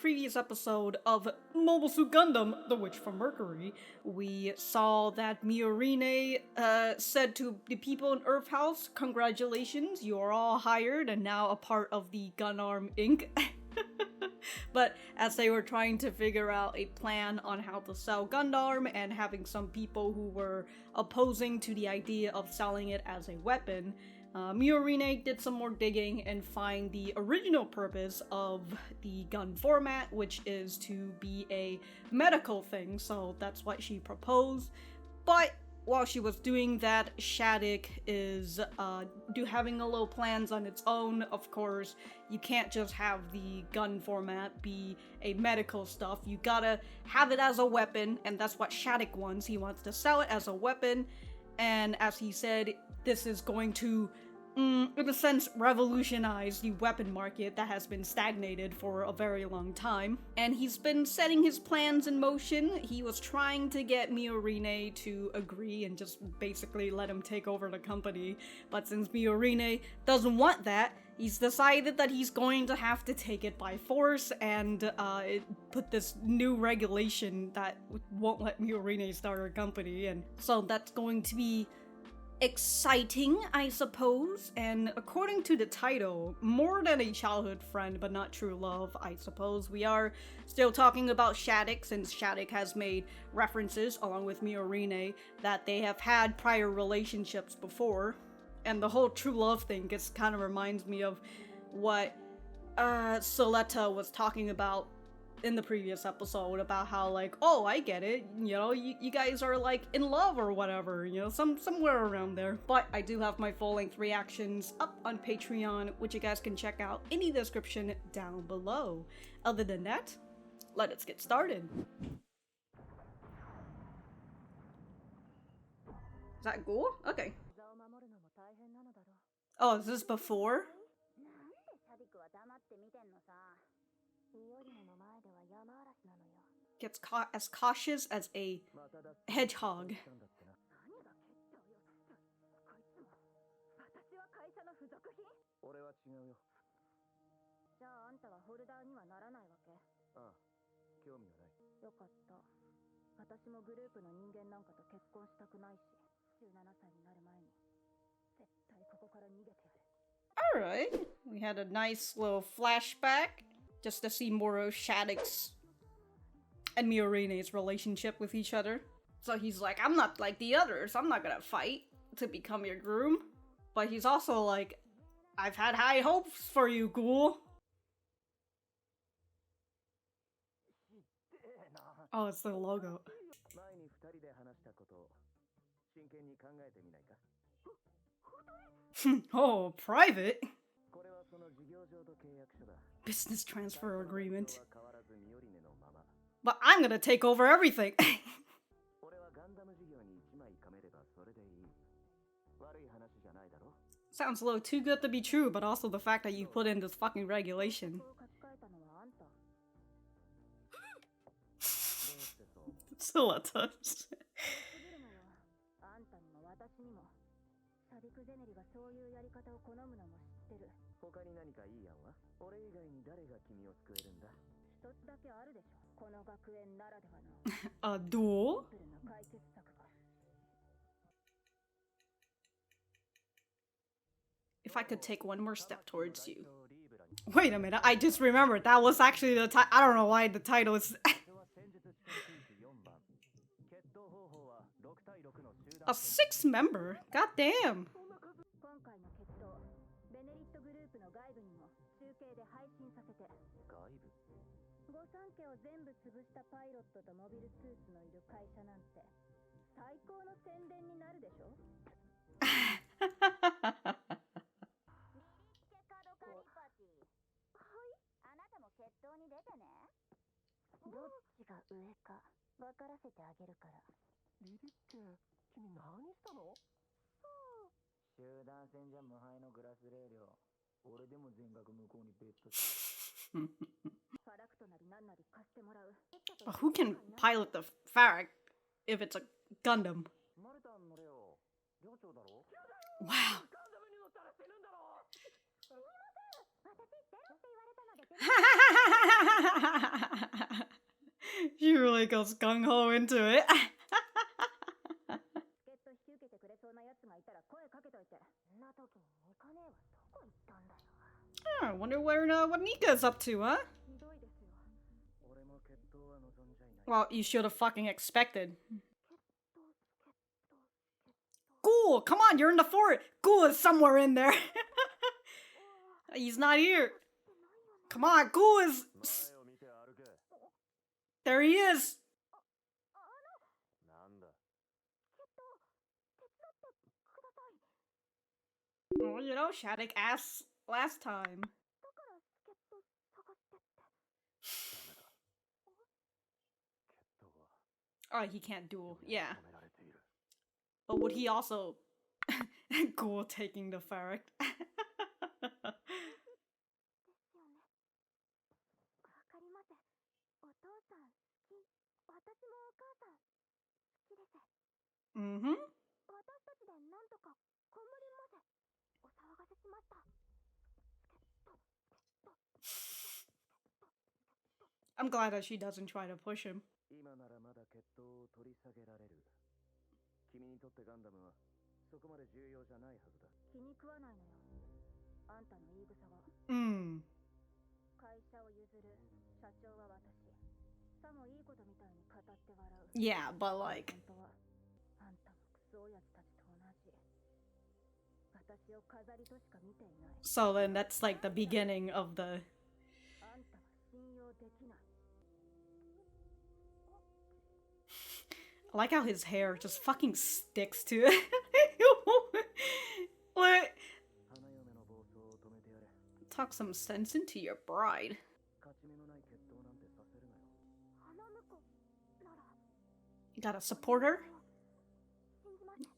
previous episode of Mobile Suit Gundam, The Witch from Mercury, we saw that Miorine said to the people in Earth House, "Congratulations, you're all hired and now a part of the Gunarm Inc." But as they were trying to figure out a plan on how to sell Gundam and having some people who were opposing to the idea of selling it as a weapon, Miorine did some more digging and find the original purpose of the gun format, which is to be a medical thing, so that's what she proposed. But while she was doing that, Shaddiq is having a little plans on its own. Of course, you can't just have the gun format be a medical stuff. You gotta have it as a weapon, and that's what Shaddiq wants. He wants to sell it as a weapon, and as he said, this is going to, in a sense, revolutionize the weapon market that has been stagnated for a very long time. And he's been setting his plans in motion. He was trying to get Miorine to agree and just basically let him take over the company. But since Miorine doesn't want that, he's decided that he's going to have to take it by force and put this new regulation that won't let Miorine start her company. And so that's going to be exciting, I suppose, and according to the title, more than a childhood friend but not true love, I suppose. We are still talking about Shaddiq, since Shaddiq has made references, along with Miorine, that they have had prior relationships before, and the whole true love thing just kind of reminds me of what Suletta was talking about in the previous episode, about how, like, oh, I get it, you know, you guys are like in love or whatever, you know, somewhere around there. But I do have my full-length reactions up on Patreon, which you guys can check out in the description down below. Other than that, let us get started. Is that Guel? Okay. Oh, is this before? Gets as cautious as a hedgehog. Alright, we had a nice little flashback just to see more of Shaddiq's and Miorine's relationship with each other. So he's like, I'm not like the others, I'm not gonna fight to become your groom. But he's also like, I've had high hopes for you, Guel. Oh, it's the logo. Oh, private? Business transfer agreement. But I'm gonna take over everything. Sounds a little too good to be true, but also the fact that you put in this fucking regulation. Suletta. A duel? If I could take one more step towards you. Wait a minute, I just remembered that was actually the title. I don't know why the title is a 6th member? God damn. Who can pilot the Farrack if it's a Gundam? Wow. Lily goes gung-ho into it. Oh, I wonder what Nika's up to, huh? Well, you should have fucking expected. Ghoul, come on, you're in the fort. Ghoul is somewhere in there. He's not here. Come on, Ghoul is... There he is. Well, you know, Shaddiq asked last time. Oh, he can't duel. Yeah. But would he also... Ghoul taking the ferret. Mm-hmm. I'm glad that she doesn't try to push him. Mm. Yeah, but like... So then that's like the beginning of the... I like how his hair just fucking sticks to it. What? Talk some sense into your bride. You gotta support her?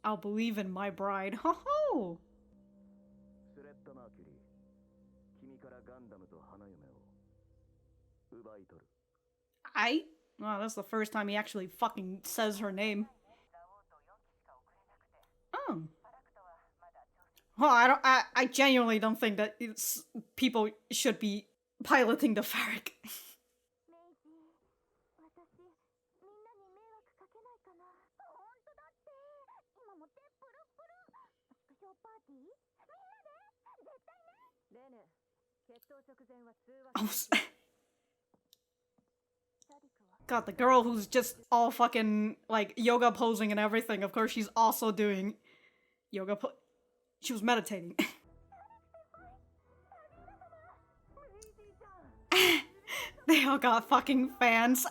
I'll believe in my bride. Ho ho! Wow, that's the first time he actually fucking says her name. Oh. Well, I genuinely don't think that people should be piloting the ferret. God, the girl who's just all fucking, like, yoga posing and everything, of course she's also doing yoga she was meditating. They all got fucking fans.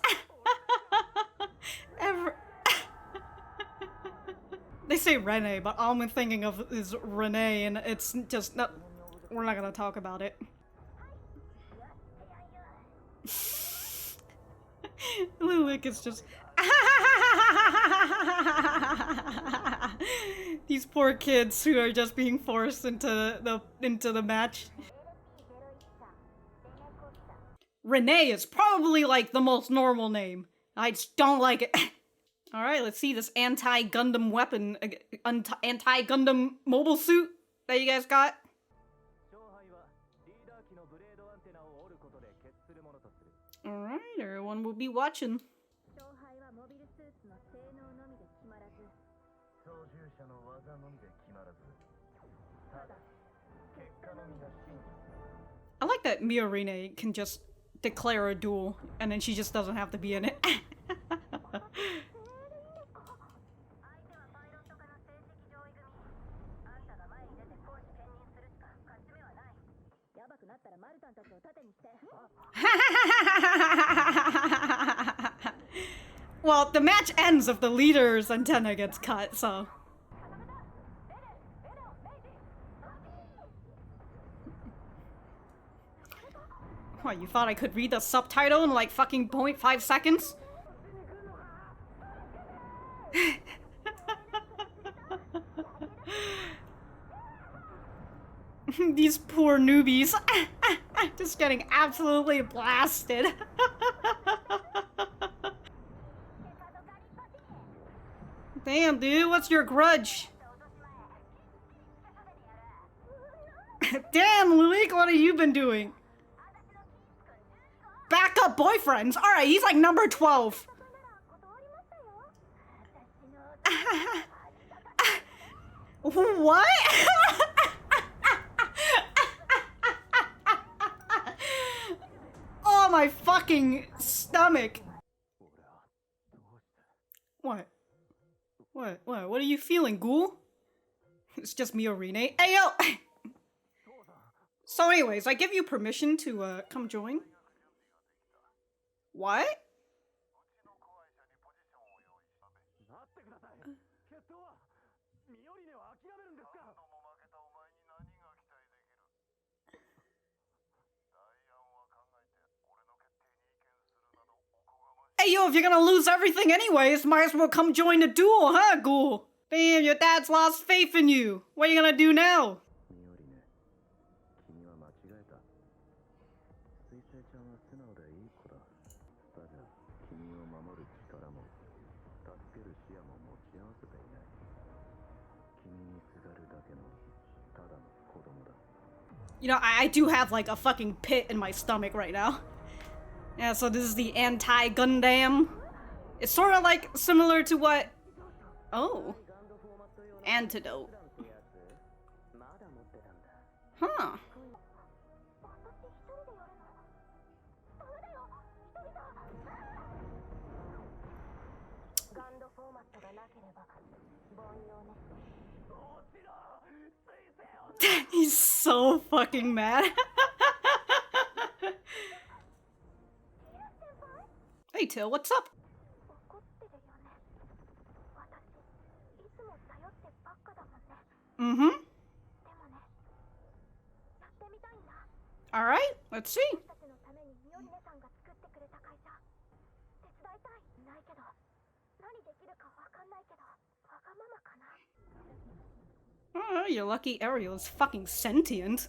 They say Renee, but all I'm thinking of is Renee, and it's just not. We're not gonna talk about it. Lilique is just. These poor kids who are just being forced into the match. Renee is probably like the most normal name. I just don't like it. Alright, let's see this anti-Gundam weapon, anti-Gundam mobile suit that you guys got. Alright, everyone will be watching. I like that Miorine can just declare a duel, and then she just doesn't have to be in it. Well, the match ends if the leader's antenna gets cut, so... What, you thought I could read the subtitle in like fucking 0.5 seconds? These poor newbies. Just getting absolutely blasted. Damn, dude, what's your grudge? Damn, Lilique, what have you been doing? Backup boyfriends? Alright, he's like number 12. What? Oh, my fucking stomach. What? What are you feeling, ghoul? It's just Miorine. Hey, yo! So anyways, I give you permission to, come join. What? Hey, yo, if you're gonna lose everything anyways, might as well come join the duel, huh, ghoul? Damn, your dad's lost faith in you. What are you gonna do now? You know, I do have like a fucking pit in my stomach right now. Yeah, so this is the anti-Gundam. It's sort of like similar to what... Oh. Antidote. Huh. He's so fucking mad. Hey, Till, what's up? Mm-hmm. Alright, let's see. Oh, you're lucky Ariel is fucking sentient.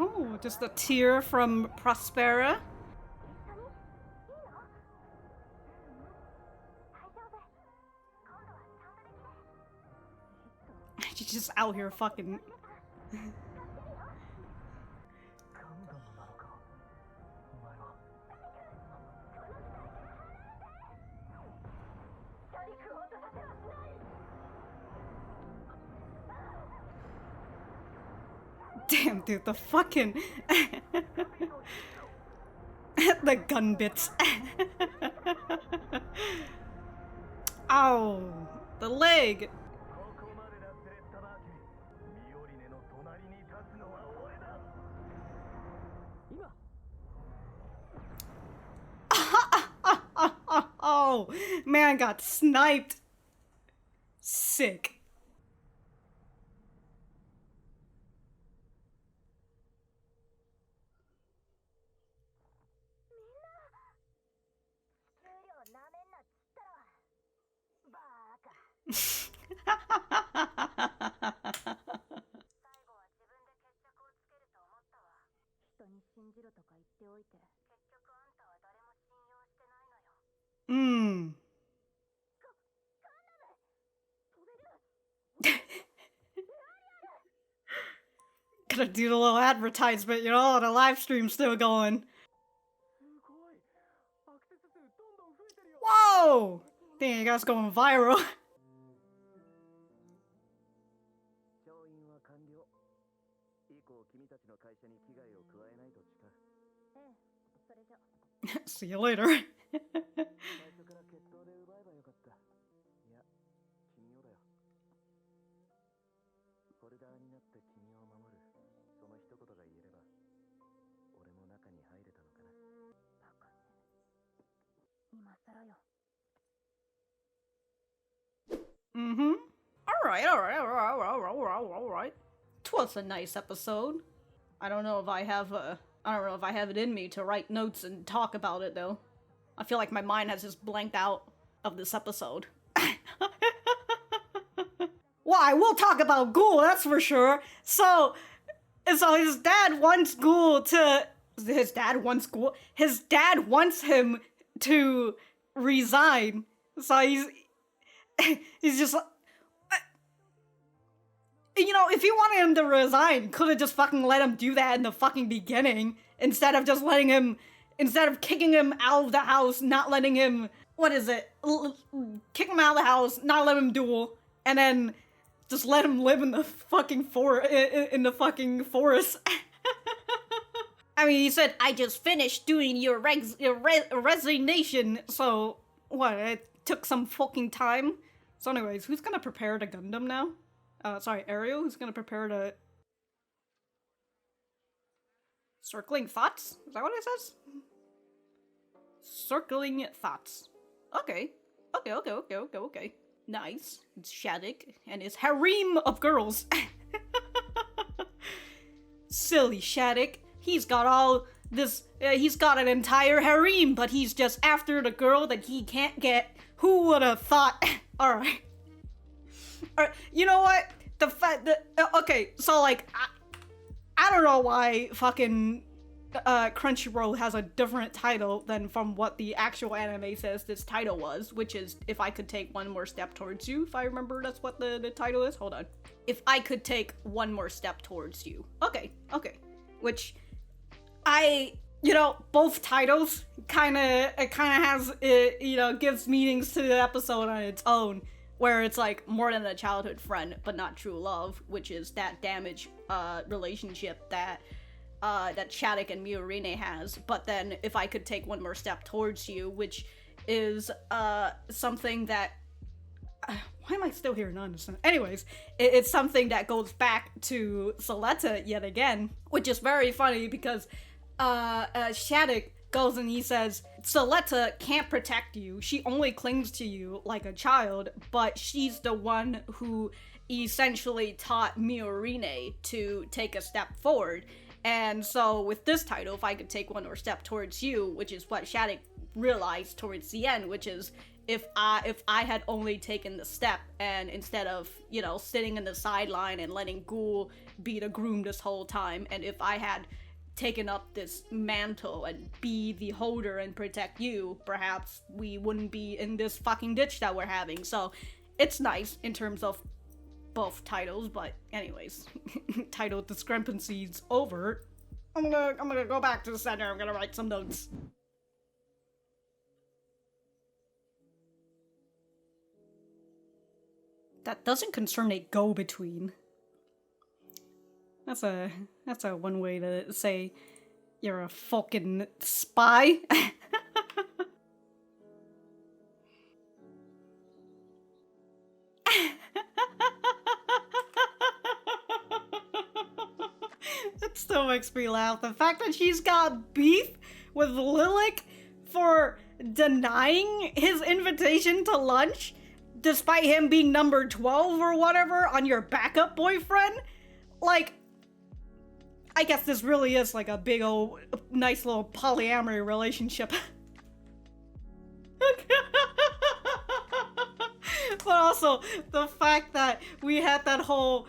Oh, just a tear from Prospera. She's just out here fucking... Damn, dude, the fucking... the gun bits. Ow, the leg. Oh, man got sniped. Sick. Hmm. Gotta do the little advertisement, you know, the live stream's still going. Whoa! Dang, you guys going viral. See you later. Mm-hmm. Alright. 'Twas a nice episode. I don't know if I have it in me to write notes and talk about it though. I feel like my mind has just blanked out of this episode. Well, I will talk about Ghoul, that's for sure. So his dad wants Ghoul to... His dad wants him to resign. So he's just... You know, if you wanted him to resign, could have just fucking let him do that in the fucking beginning, instead of just letting him, instead of kicking him out of the house, not letting him, what is it, kick him out of the house, not let him duel, and then just let him live in the fucking in the fucking forest. I mean, he said, I just finished doing your resignation, so, what, it took some fucking time? So anyways, who's gonna prepare the Gundam now? Sorry, Ariel, who's gonna prepare the... Circling thoughts? Is that what it says? Circling thoughts. Okay. Okay. Nice. It's Shaddiq and his harem of girls. Silly Shaddiq. He's got all this, he's got an entire harem, but he's just after the girl that he can't get. Who would have thought? Alright. Alright, you know what? The fact that, okay, so like, I don't know why fucking Crunchyroll has a different title than from what the actual anime says this title was, which is If I Could Take One More Step Towards You, if I remember that's what the title is. Hold on. If I Could Take One More Step Towards You. Okay. Which, you know, both titles it kind of has, you know, gives meanings to the episode on its own, where it's like more than a childhood friend, but not true love, which is that damaged relationship that Shaddiq and Miorine has. But then If I Could Take One More Step Towards You, which is something that why am I still here? Not understand. Anyways, it's something that goes back to Suletta yet again, which is very funny because Shaddiq goes and he says, Suletta can't protect you. She only clings to you like a child, but she's the one who essentially taught Miorine to take a step forward. And so with this title, If I Could Take One More Step Towards You, which is what Shaddiq realized towards the end, which is if I had only taken the step, and instead of, you know, sitting in the sideline and letting Guel be the groom this whole time, and if I had taken up this mantle and be the holder and protect you, perhaps we wouldn't be in this fucking ditch that we're having. So it's nice in terms of both titles, but anyways, title discrepancies over. I'm gonna go back to the center. I'm gonna write some notes. That doesn't concern a go-between. That's a one way to say you're a fucking spy. That still makes me laugh. The fact that she's got beef with Lilique for denying his invitation to lunch, despite him being number 12 or whatever on your backup boyfriend. Like, I guess this really is like a big old, nice little polyamory relationship. But also, the fact that we had that whole,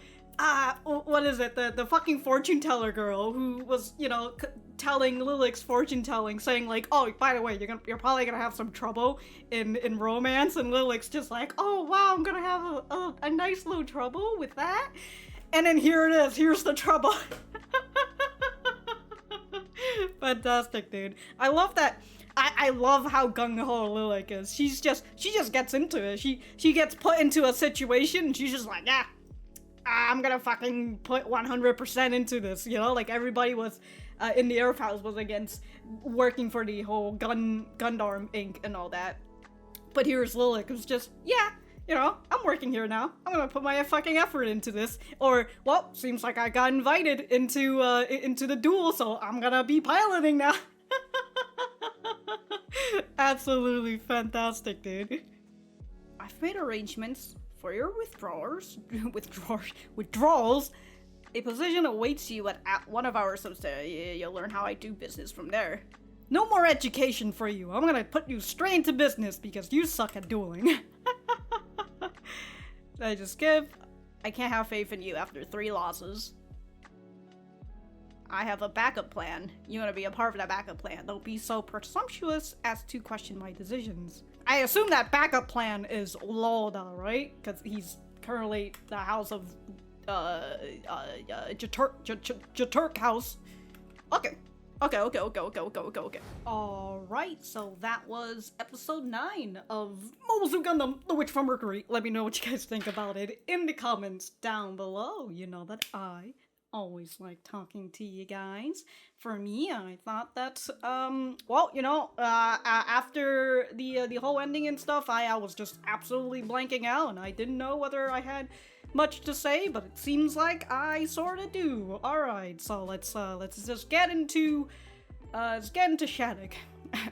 what is it, the fucking fortune teller girl who was, you know, telling Lilique's fortune telling, saying like, oh, by the way, you're probably gonna have some trouble in romance, and Lilique's just like, oh wow, I'm gonna have a nice little trouble with that, and then here it is, here's the trouble. Fantastic, dude. I love that. I love how gung-ho Lilique is. She just gets into it. She gets put into a situation and she's just like, yeah, I'm gonna fucking put 100% into this, you know? Like, everybody was in the Earth House was against working for the whole Gundam Inc. and all that. But here's Lilique, who's just, yeah, you know, I'm working here now. I'm gonna put my fucking effort into this. Or, well, seems like I got invited into the duel, so I'm gonna be piloting now. Absolutely fantastic, dude. I've made arrangements for your withdrawals. A position awaits you at one of our subsidiaries. You'll learn how I do business from there. No more education for you. I'm gonna put you straight into business because you suck at dueling. I just give. I can't have faith in you after 3 losses. I have a backup plan. You want to be a part of that backup plan. Don't be so presumptuous as to question my decisions. I assume that backup plan is Lauda, right? Because he's currently the house of Jaturk house. Okay. Alright, so that was episode 9 of Mobile Suit Gundam, The Witch from Mercury. Let me know what you guys think about it in the comments down below. You know that I always like talking to you guys. For me, I thought that, after the whole ending and stuff, I was just absolutely blanking out, and I didn't know whether I had much to say, but it seems like I sorta do. Alright, so let's just get into Shaddiq.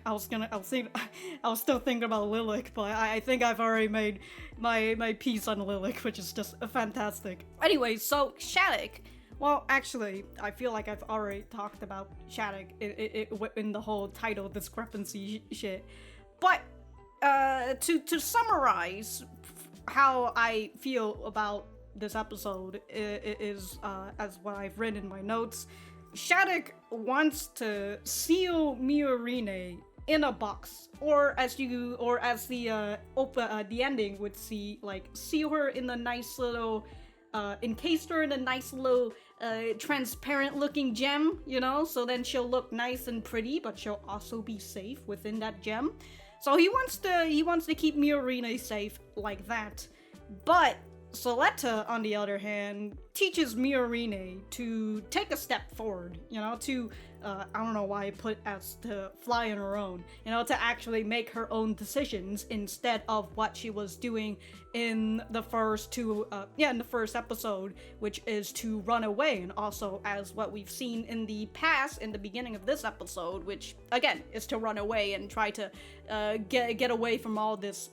I was still thinking about Lilique, but I think I've already made my piece on Lilique, which is just fantastic. Anyway, so Shaddiq. Well, actually, I feel like I've already talked about Shaddiq in the whole title discrepancy shit. But to summarize how I feel about this episode is as what I've written in my notes. Shaddiq wants to seal Miorine in a box, or as the ending would see, like, seal her in a nice little, encase her in a nice little transparent looking gem, you know, so then she'll look nice and pretty, but she'll also be safe within that gem. So he wants to keep Miorine safe like that. But Suletta, on the other hand, teaches Miorine to take a step forward, you know, to, I don't know why I put as to fly on her own, you know, to actually make her own decisions instead of what she was doing in the first episode, which is to run away, and also as what we've seen in the past, in the beginning of this episode, which, again, is to run away and try to get away from all this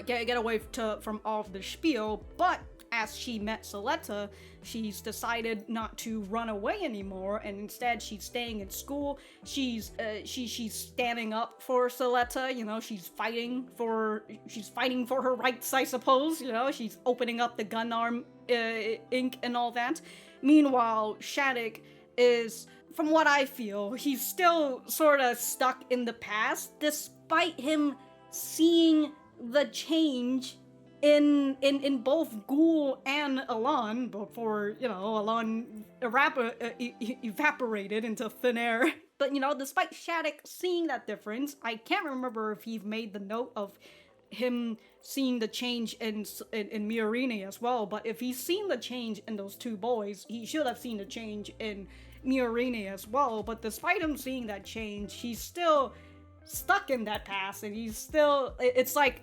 get away from all of the spiel. But as she met Suletta, she's decided not to run away anymore, and instead she's staying in school. She's standing up for Suletta, you know, she's fighting for her rights, I suppose, you know, she's opening up the gun arm ink and all that. Meanwhile, Shaddiq is, from what I feel, he's still sort of stuck in the past, despite him seeing the change in both Guel and Elan before, you know, Elan evaporated into thin air. But, you know, despite Shaddiq seeing that difference, I can't remember if he made the note of him seeing the change in Miorine as well, but if he's seen the change in those two boys, he should have seen the change in Miorine as well. But despite him seeing that change, he's still stuck in that past, and he's still, it's like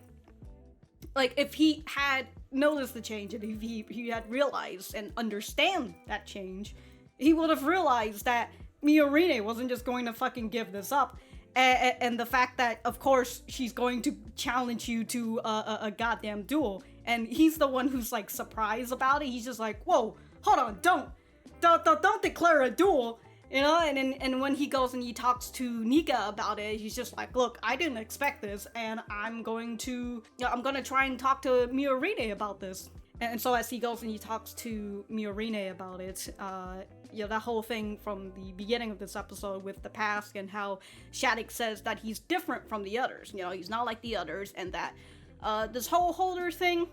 if he had noticed the change, and if he had realized and understand that change, he would have realized that Miorine wasn't just going to fucking give this up, and the fact that, of course, she's going to challenge you to a goddamn duel, and he's the one who's, like, surprised about it. He's just like, whoa, hold on, don't declare a duel. You know, and when he goes and he talks to Nika about it, he's just like, look, I didn't expect this, and I'm gonna try and talk to Miorine about this. And so as he goes and he talks to Miorine about it, that whole thing from the beginning of this episode with the past, and how Shaddiq says that he's different from the others, you know, he's not like the others, and that this whole holder thing,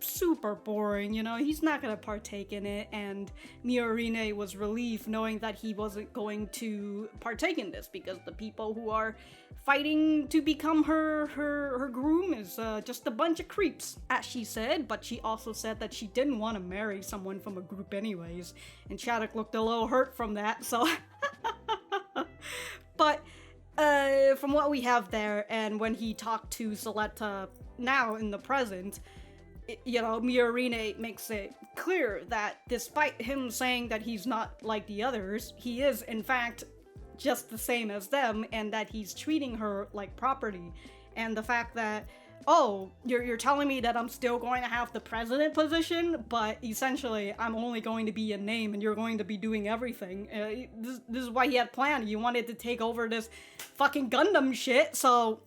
super boring, you know, he's not gonna partake in it. And Miorine was relieved knowing that he wasn't going to partake in this, because the people who are fighting to become her groom is just a bunch of creeps, as she said. But she also said that she didn't want to marry someone from a group anyways, and Shaddiq looked a little hurt from that, so but from what we have there, and when he talked to Suletta now in the present, you know, Miorine makes it clear that despite him saying that he's not like the others, he is in fact just the same as them, and that he's treating her like property. And the fact that, oh, you're telling me that I'm still going to have the president position, but essentially I'm only going to be a name and you're going to be doing everything. This is what he had planned. He wanted to take over this fucking Gundam shit, so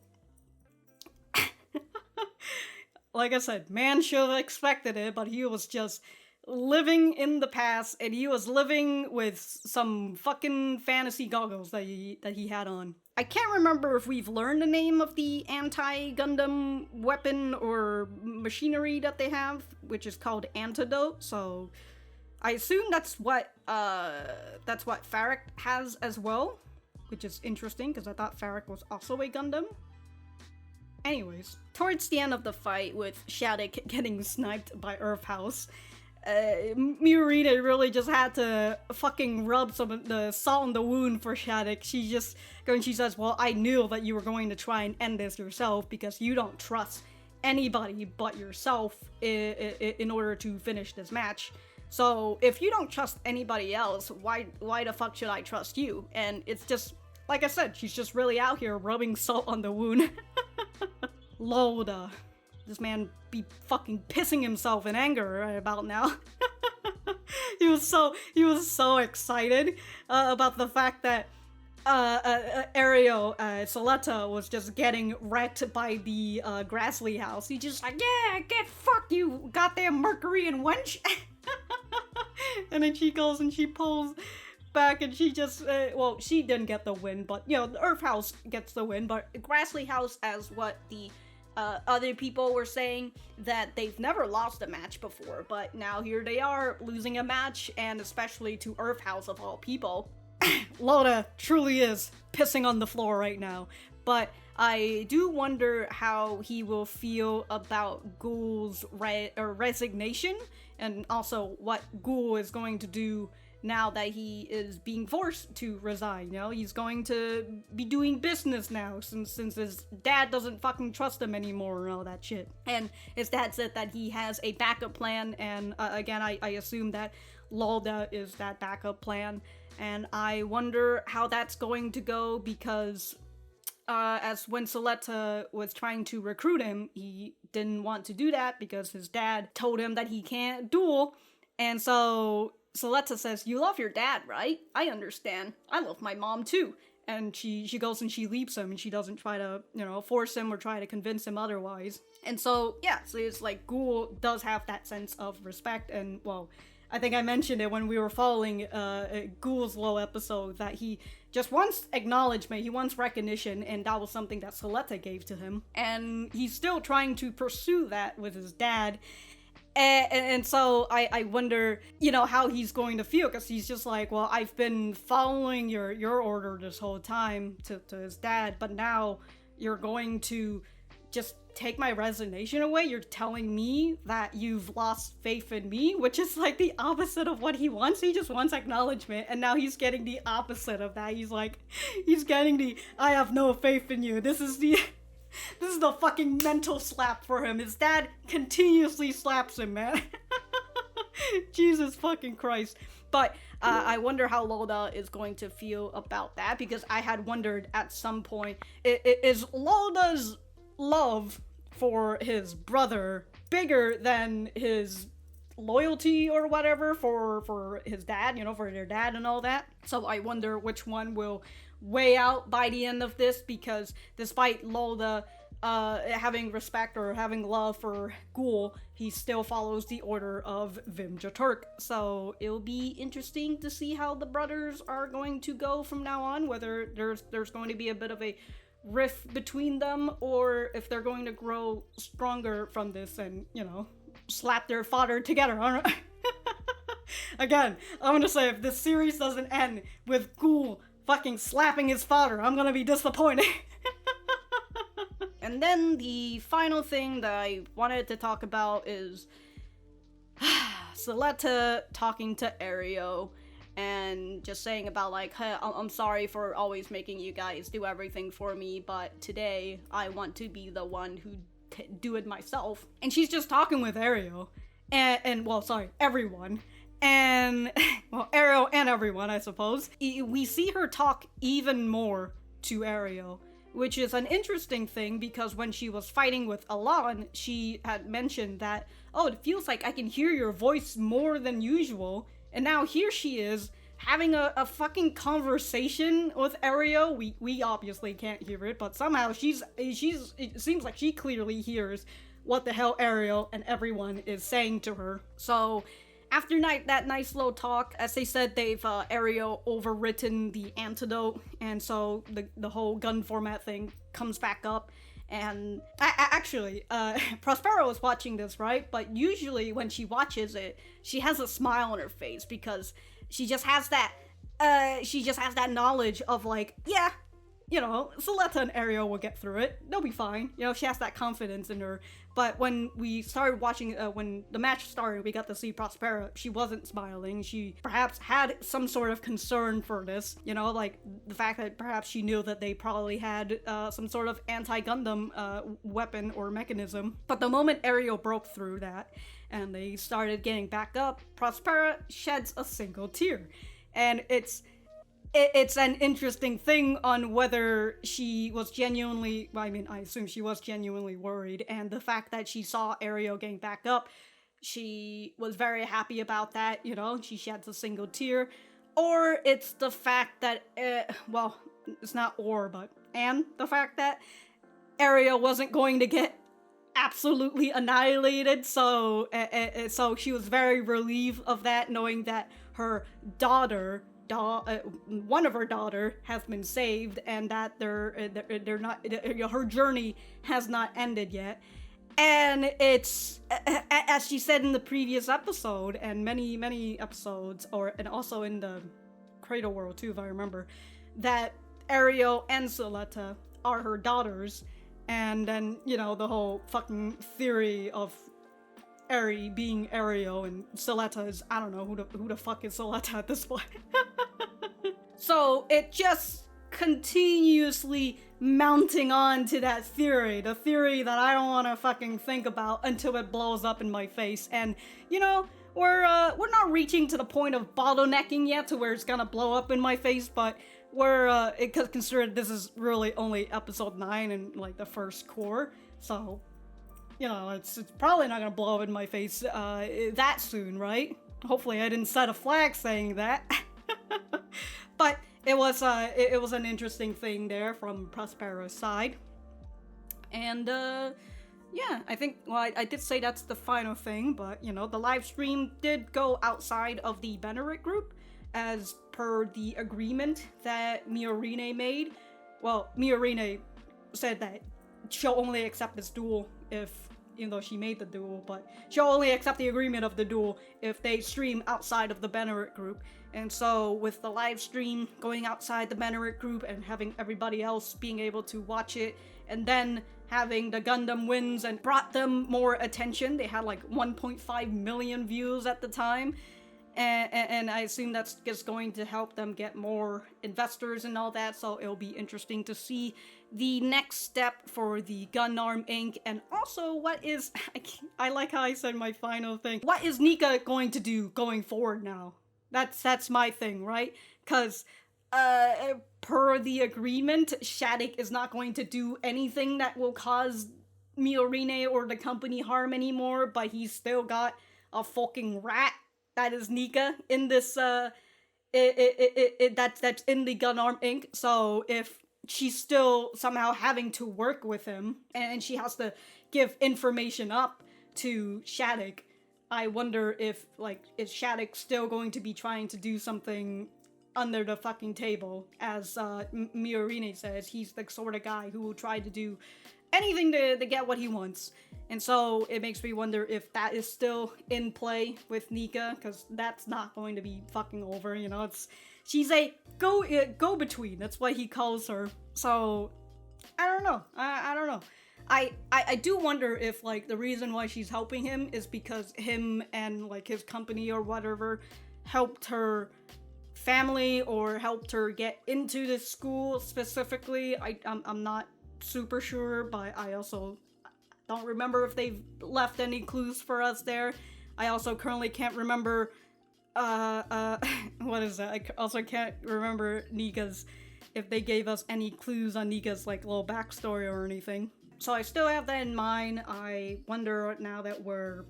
like I said, man should have expected it, but he was just living in the past, and he was living with some fucking fantasy goggles that he had on. I can't remember if we've learned the name of the anti-Gundam weapon or machinery that they have, which is called Antidote, so I assume that's what Farrick has as well, which is interesting, because I thought Farrick was also a Gundam. Anyways, towards the end of the fight, with Shaddiq getting sniped by Earth House, Miorine really just had to fucking rub some of the salt in the wound for Shaddiq. She says, well, I knew that you were going to try and end this yourself because you don't trust anybody but yourself in order to finish this match. So if you don't trust anybody else, why the fuck should I trust you? And it's just, like I said, she's just really out here rubbing salt on the wound. Lauda. This man be fucking pissing himself in anger right about now. He was so excited about the fact that Suletta was just getting wrecked by the Grassley house. He just like, yeah, get fucked, you goddamn Mercury and wench. And then she goes and she pulls back and she just, well, she didn't get the win, but, you know, the Earth House gets the win, but Grassley House, as what the other people were saying, that they've never lost a match before, but now here they are losing a match, and especially to Earth House of all people. Lauda truly is pissing on the floor right now, but I do wonder how he will feel about Guel's resignation, and also what Guel is going to do now that he is being forced to resign. You know, he's going to be doing business now since his dad doesn't fucking trust him anymore and all that shit. And his dad said that he has a backup plan, and again, I assume that Lauda is that backup plan. And I wonder how that's going to go, because as when Suletta was trying to recruit him, he didn't want to do that because his dad told him that he can't duel. And so Suletta says, you love your dad, right? I understand. I love my mom too. And she goes and she leaves him, and she doesn't try to, you know, force him or try to convince him otherwise. And so, yeah, so it's like Guel does have that sense of respect, and, well, I think I mentioned it when we were following Guel's Low episode, that he just wants acknowledgement, he wants recognition, and that was something that Suletta gave to him. And he's still trying to pursue that with his dad. And so I wonder, you know, how he's going to feel, because he's just like, well, I've been following your order this whole time to his dad, but now you're going to just take my resignation away? You're telling me that you've lost faith in me, which is like the opposite of what he wants. He just wants acknowledgement, and now he's getting the opposite of that. He's getting the, I have no faith in you. This is the fucking mental slap for him. His dad continuously slaps him, man. Jesus fucking Christ. But I wonder how Lauda is going to feel about that, because I had wondered at some point, is Lauda's love for his brother bigger than his loyalty or whatever for his dad, you know, for their dad and all that? So I wonder which one will weigh out by the end of this, because despite Lauda having respect or having love for Guel, he still follows the order of Vimja. So it'll be interesting to see how the brothers are going to go from now on, whether there's going to be a bit of a rift between them, or if they're going to grow stronger from this and, you know, slap their father together. Again, I'm gonna say, if this series doesn't end with Guel fucking slapping his father, I'm gonna be disappointed. And then the final thing that I wanted to talk about is Suletta talking to Aereo and just saying about like, hey, I'm sorry for always making you guys do everything for me, but today I want to be the one who do it myself. And she's just talking with Aereo and well, sorry, everyone. And, well, Aereo and everyone, I suppose. We see her talk even more to Aereo, which is an interesting thing, because when she was fighting with Alon, she had mentioned that, oh, it feels like I can hear your voice more than usual. And now here she is, having a fucking conversation with Aereo. We obviously can't hear it, but somehow it seems like she clearly hears what the hell Aereo and everyone is saying to her. So after that nice little talk, as they said, they've Ariel overwritten the antidote, and so the whole gun format thing comes back up. And actually, Prospero was watching this, right? But usually when she watches it, she has a smile on her face because she just has that knowledge of like, yeah, you know, Suletta and Ariel will get through it. They'll be fine. You know, she has that confidence in her. But when we started watching, when the match started, we got to see Prospera. She wasn't smiling. She perhaps had some sort of concern for this. You know, like the fact that perhaps she knew that they probably had some sort of anti-Gundam weapon or mechanism. But the moment Ariel broke through that and they started getting back up, Prospera sheds a single tear. And it's an interesting thing on whether she was genuinely, I mean, I assume she was genuinely worried, and the fact that she saw Ariel getting back up, she was very happy about that, you know, she sheds a single tear, or it's the fact that, well, it's not or, but, and the fact that Ariel wasn't going to get absolutely annihilated, so she was very relieved of that, knowing that her daughter, one of her daughter has been saved, and that they're not, her journey has not ended yet. And it's, as she said in the previous episode, and many episodes, and also in the Cradle World too, if I remember, that Ariel and Suletta are her daughters, and then, you know, the whole fucking theory of Ari being Ariel and Suletta is, I don't know who the fuck is Suletta at this point. So it just continuously mounting on to that theory, the theory that I don't want to fucking think about until it blows up in my face. And, you know, we're not reaching to the point of bottlenecking yet to where it's gonna blow up in my face, but we're considered this is really only episode 9 and like the first core, so, you know, it's probably not gonna blow up in my face that soon, right? Hopefully I didn't set a flag saying that. But it was an interesting thing there from Prospero's side. And yeah, I think, well, I did say that's the final thing, but, you know, the live stream did go outside of the Benerit group as per the agreement that Miorine made. Well, Miorine said that she'll only accept this duel if, even though she made the duel, but she'll only accept the agreement of the duel if they stream outside of the Benerit group. And so with the live stream going outside the Benerit group and having everybody else being able to watch it, and then having the Gundam wins and brought them more attention, they had like 1.5 million views at the time. And I assume that's just going to help them get more investors and all that, so it'll be interesting to see the next step for the Gundam Inc. And also, what is, I like how I said my final thing, what is Nika going to do going forward now? That's my thing, right? Because, per the agreement, Shaddiq is not going to do anything that will cause Miorine or the company harm anymore, but he's still got a fucking rat that is Nika in this, that's in the Gundam Inc. So if she's still somehow having to work with him, and she has to give information up to Shaddiq, I wonder if, like, is Shaddiq still going to be trying to do something under the fucking table? As Miorine says, he's the sort of guy who will try to do anything to get what he wants. And so it makes me wonder if that is still in play with Nika, because that's not going to be fucking over, you know, she's a go-between, that's what he calls her. So, I don't know, I don't know. I do wonder if, like, the reason why she's helping him is because him and, like, his company or whatever helped her family or helped her get into this school specifically. I'm not super sure, but I also don't remember if they've left any clues for us there. I also currently can't remember, what is that? I also can't remember Nika's, if they gave us any clues on Nika's, like, little backstory or anything. So I still have that in mind. I wonder, now that we're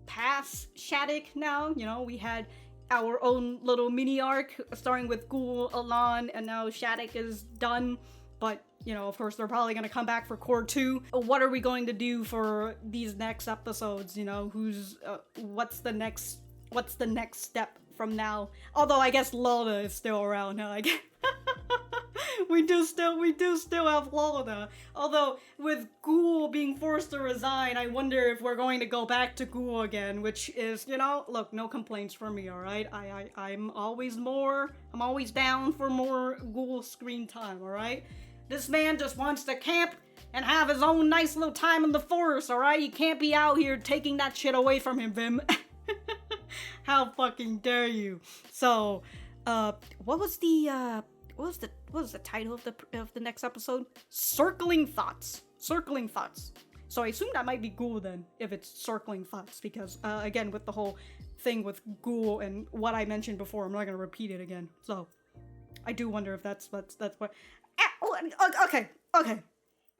past Shaddiq now, you know, we had our own little mini arc starting with Guel, Elan, and now Shaddiq is done. But, you know, of course, they're probably going to come back for Core 2. What are we going to do for these next episodes? You know, what's the next what's the next step from now. Although I guess Lauda is still around, huh? I guess. we do still have Lauda. Although with Guel being forced to resign, I wonder if we're going to go back to Guel again, which is, you know, look, no complaints from me, alright? I'm always down for more Guel screen time, alright? This man just wants to camp and have his own nice little time in the forest, alright? You can't be out here taking that shit away from him, Vim. How fucking dare you? So, what was the title of the next episode? Circling Thoughts. Circling Thoughts. So I assume that might be Guel then, if it's Circling Thoughts, because again, with the whole thing with Guel and what I mentioned before, I'm not gonna repeat it again. So I do wonder if that's what. Okay.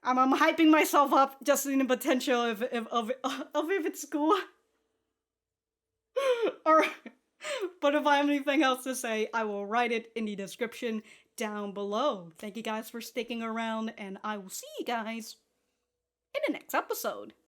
I'm hyping myself up just in the potential of if it's Guel. Alright. But if I have anything else to say, I will write it in the description down below. Thank you guys for sticking around, and I will see you guys in the next episode.